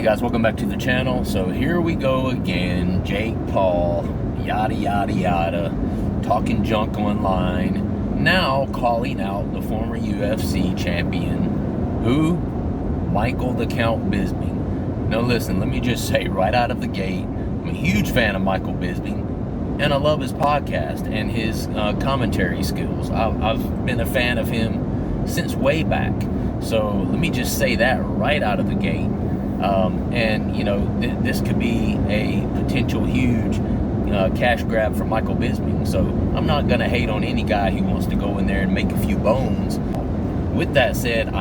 guys, welcome back to the channel. So here we go again. Jake Paul, yada yada yada, talking junk online, now calling out the former UFC champion. Who? Michael the Count Bisping. Now listen, let me just say right out of the gate, I'm a huge fan of Michael Bisping, and I love his podcast and his commentary skills. I've been a fan of him since way back. So let me just say that right out of the gate. And you know, this could be a potential huge cash grab for Michael Bisping. So I'm not going to hate on any guy who wants to go in there and make a few bones. With that said,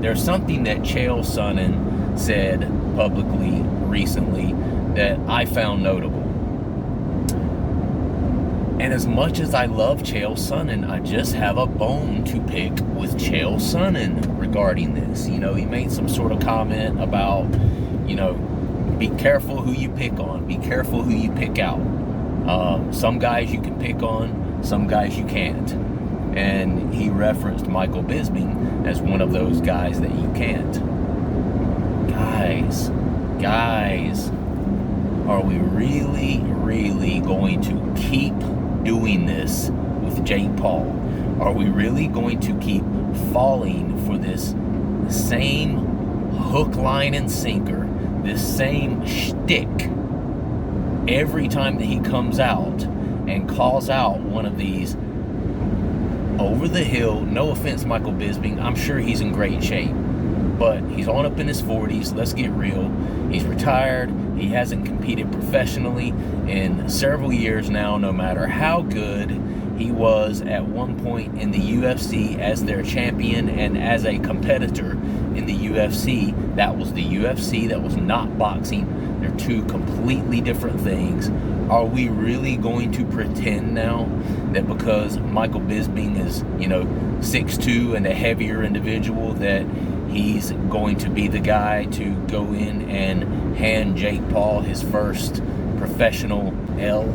there's something that Chael Sonnen said publicly recently that I found notable. And as much as I love Chael Sonnen, I just have a bone to pick with Chael Sonnen regarding this. You know, he made some sort of comment about, you know, be careful who you pick on. Be careful who you pick out. Some guys you can pick on, some guys you can't. And he referenced Michael Bisping as one of those guys that you can't. Guys, are we really going to keep doing this with Jake Paul? Are we really going to keep falling for this same hook, line, and sinker, this same shtick every time that he comes out and calls out one of these over the hill? No offense, Michael Bisping, I'm sure he's in great shape, but he's on up in his 40s. Let's get real. He's retired. He hasn't competed professionally in several years now, no matter how good he was at one point in the UFC as their champion and as a competitor in the UFC. That was the UFC, that was not boxing. They're two completely different things. Are we really going to pretend now that because Michael Bisping is, you know, 6'2" and a heavier individual, that he's going to be the guy to go in and hand Jake Paul his first professional L?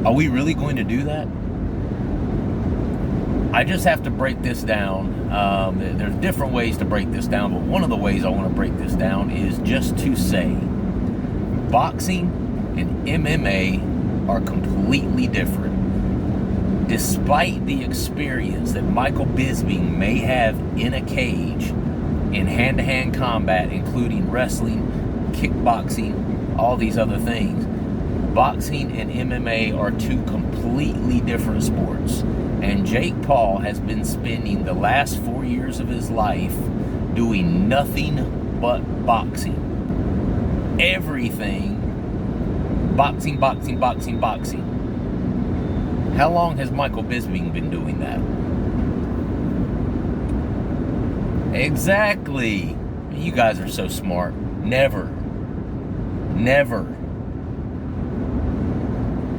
Are we really going to do that? I just have to break this down. There's different ways to break this down, but one of the ways I want to break this down is just to say boxing and MMA are completely different. Despite the experience that Michael Bisping may have in a cage in hand-to-hand combat, including wrestling, kickboxing, all these other things, boxing and MMA are two completely different sports. And Jake Paul has been spending the last 4 years of his life doing nothing but boxing. Everything, boxing. How long has Michael Bisping been doing that? Exactly. You guys are so smart. Never.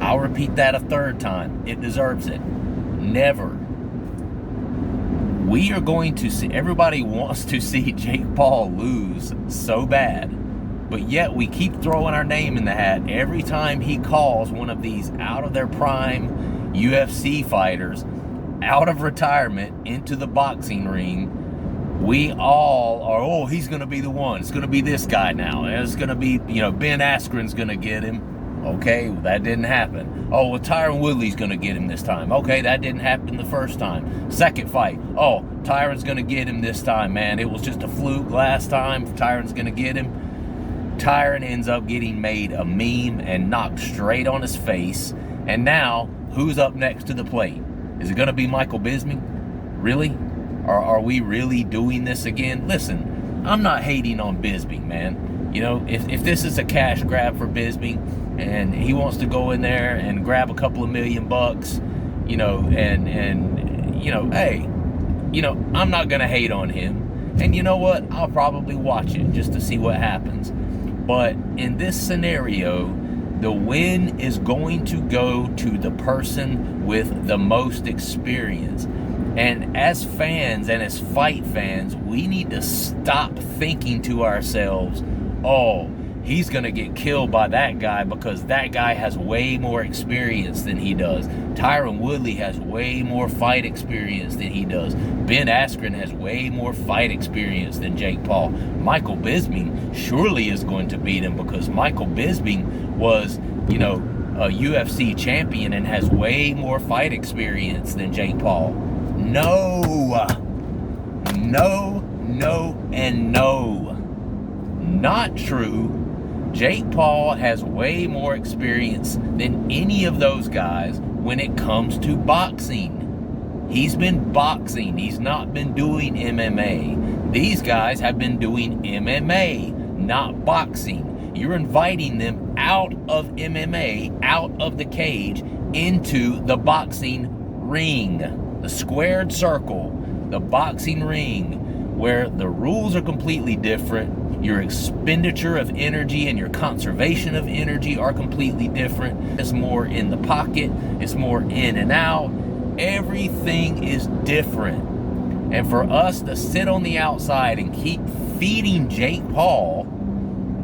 I'll repeat that a third time. It deserves it. Never. We are going to see, everybody wants to see Jake Paul lose so bad, but yet we keep throwing our name in the hat every time he calls one of these out of their prime UFC fighters out of retirement into the boxing ring. We all are, oh, he's going to be the one. It's going to be this guy now. It's going to be, you know, Ben Askren's going to get him. Okay, well, that didn't happen. Oh, well, Tyron Woodley's going to get him this time. Okay, that didn't happen the first time. Second fight. Oh, Tyron's going to get him this time, man. It was just a fluke last time. Tyron's going to get him. Tyron ends up getting made a meme and knocked straight on his face. And now, who's up next to the plate? Is it going to be Michael Bisping? Really? Or are we really doing this again? Listen, I'm not hating on Bisping, man. You know, if this is a cash grab for Bisping and he wants to go in there and grab a couple of $1 million, you know, and you know, hey, you know, I'm not going to hate on him. And you know what? I'll probably watch it just to see what happens. But in this scenario, the win is going to go to the person with the most experience. And as fans and as fight fans, we need to stop thinking to ourselves, oh, he's going to get killed by that guy because that guy has way more experience than he does. Tyron Woodley has way more fight experience than he does. Ben Askren has way more fight experience than Jake Paul. Michael Bisping surely is going to beat him because Michael Bisping was, a UFC champion and has way more fight experience than Jake Paul. No, and no. Not true. Jake Paul has way more experience than any of those guys when it comes to boxing. He's been boxing. He's not been doing MMA. These guys have been doing MMA, not boxing. You're inviting them out of MMA, out of the cage, into the boxing ring, the squared circle, the boxing ring, where the rules are completely different. Your expenditure of energy and your conservation of energy are completely different. It's more in the pocket. It's more in and out. Everything is different. And for us to sit on the outside and keep feeding Jake Paul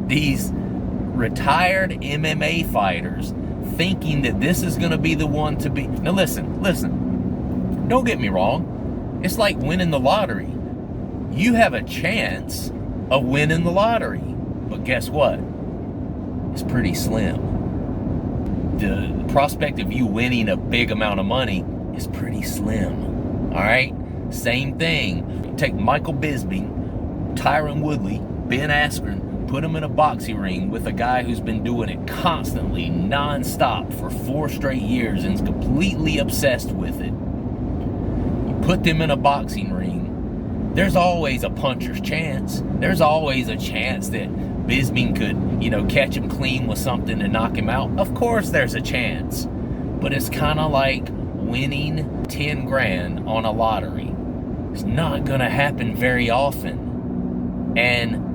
these retired MMA fighters, thinking that this is going to be the one to be. Now listen. Don't get me wrong. It's like winning the lottery. You have a chance of winning the lottery, but guess what? It's pretty slim. The prospect of you winning a big amount of money is pretty slim. All right? Same thing. Take Michael Bisping, Tyron Woodley, Ben Askren, put them in a boxing ring with a guy who's been doing it constantly, non-stop for 4 straight years and is completely obsessed with it. You put them in a boxing ring, there's always a puncher's chance. There's always a chance that Bisping could, catch him clean with something and knock him out. Of course there's a chance. But it's kind of like winning 10 grand on a lottery. It's not going to happen very often. And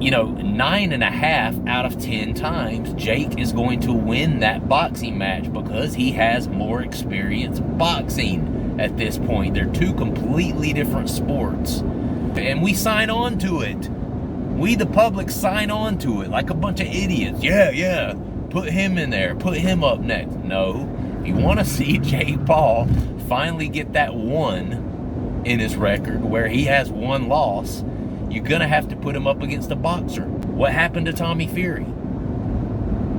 9.5 out of 10 times, Jake is going to win that boxing match because he has more experience boxing at this point. They're 2 completely different sports. And we sign on to it. We, the public, sign on to it like a bunch of idiots. Yeah, put him in there. Put him up next. No. If you want to see Jake Paul finally get that 1 in his record where he has 1 loss, you're going to have to put him up against a boxer. What happened to Tommy Fury?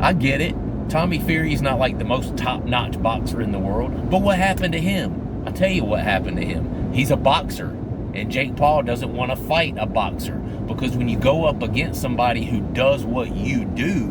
I get it. Tommy Fury's not like the most top-notch boxer in the world. But what happened to him? I'll tell you what happened to him. He's a boxer. And Jake Paul doesn't want to fight a boxer. Because when you go up against somebody who does what you do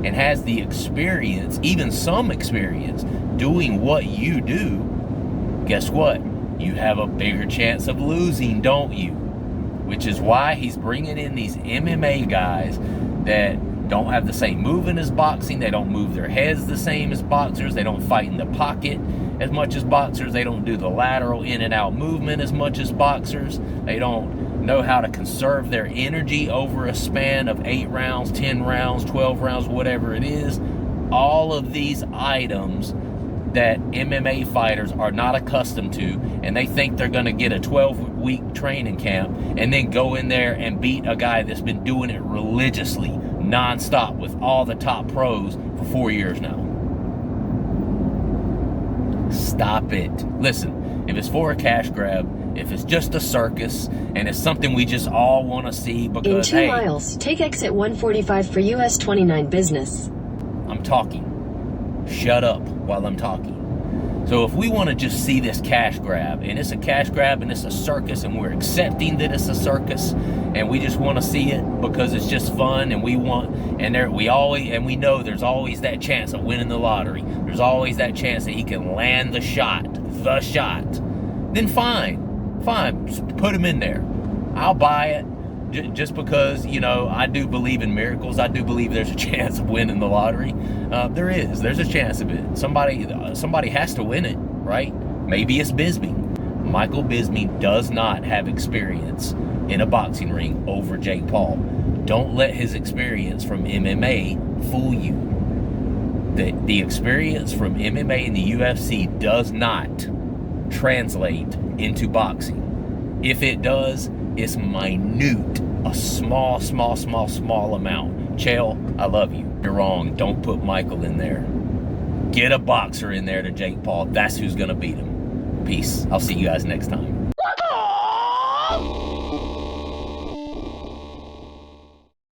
and has the experience, even some experience, doing what you do, guess what? You have a bigger chance of losing, don't you? Which is why he's bringing in these MMA guys that don't have the same movement as boxing. They don't move their heads the same as boxers. They don't fight in the pocket as much as boxers. They don't do the lateral in and out movement as much as boxers. They don't know how to conserve their energy over a span of 8 rounds, 10 rounds, 12 rounds, whatever it is. All of these items that MMA fighters are not accustomed to, and they think they're going to get a 12-week training camp and then go in there and beat a guy that's been doing it religiously, non-stop, with all the top pros for 4 years now. Stop it. Listen, if it's for a cash grab, if it's just a circus, and it's something we just all want to see because, in 2 miles, take exit 145 for US 29 business. I'm talking. Shut up while I'm talking. So if we want to just see this cash grab, and it's a cash grab and it's a circus, and we're accepting that it's a circus, and we just want to see it because it's just fun, and we know there's always that chance of winning the lottery. There's always that chance that he can land the shot. Then fine, put him in there. I'll buy it. Just because, I do believe in miracles. I do believe there's a chance of winning the lottery. There's a chance of it. Somebody has to win it, right? Maybe it's Bisping. Michael Bisping does not have experience in a boxing ring over Jake Paul. Don't let his experience from MMA fool you. The experience from MMA and the UFC does not translate into boxing. If it does, it's minute a small amount. Chael, I love you. You're wrong. Don't put Michael in there. Get a boxer in there to Jake Paul. That's who's going to beat him. Peace. I'll see you guys next time.